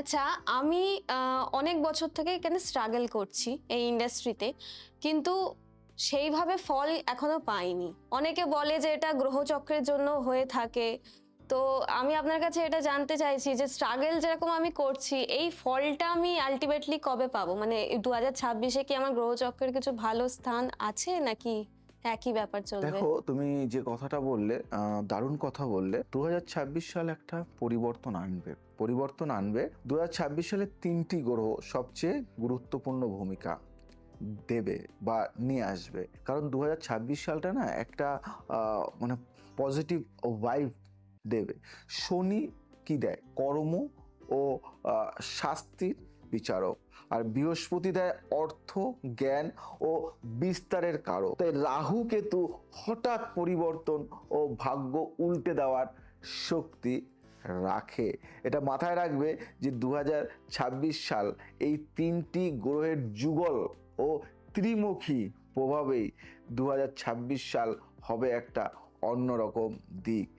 আচ্ছা, আমি অনেক বছর থেকে এখানে স্ট্রাগল করছি এই ইন্ডাস্ট্রিতে। কিন্তু সেইভাবে ফল এখনো পাইনি। অনেকে বলে যে এটা গ্রহচক্রের জন্য হয়ে থাকে। তো আমি আপনার কাছে এটা জানতে চাইছি যে স্ট্রাগল যেরকম আমি করছি, এই ফলটা আমি আল্টিমেটলি কবে পাবো? মানে 2026-এ কি আমার গ্রহচক্রের কিছু ভালো স্থান আছে নাকি একই ব্যাপার চলবে? দেখো, তুমি যে কথাটা বললে দারুণ কথা বললে। 2026 সাল একটা পরিবর্তন আনবে 2026 সালে 3টি গ্রহ সবচেয়ে গুরুত্বপূর্ণ ভূমিকা দেবে বা নিয়ে আসবে। কারণ 2026 সালটা না একটা মানে পজিটিভ ভাইব দেবে। শনি কি দেয়? কর্ম ও শাস্তির বিচারক। আর বৃহস্পতি দেয় অর্থ, জ্ঞান ও বিস্তারের কারক। তাই রাহু কেতু হঠাৎ পরিবর্তন ও ভাগ্য উল্টে দেওয়ার শক্তি রাখে। এটা মাথায় রাখবে যে 2026 সাল এই 3টি গ্রহের যুগল ও ত্রিমুখী প্রভাবেই 2026 সাল হবে একটা অন্যরকম দিক।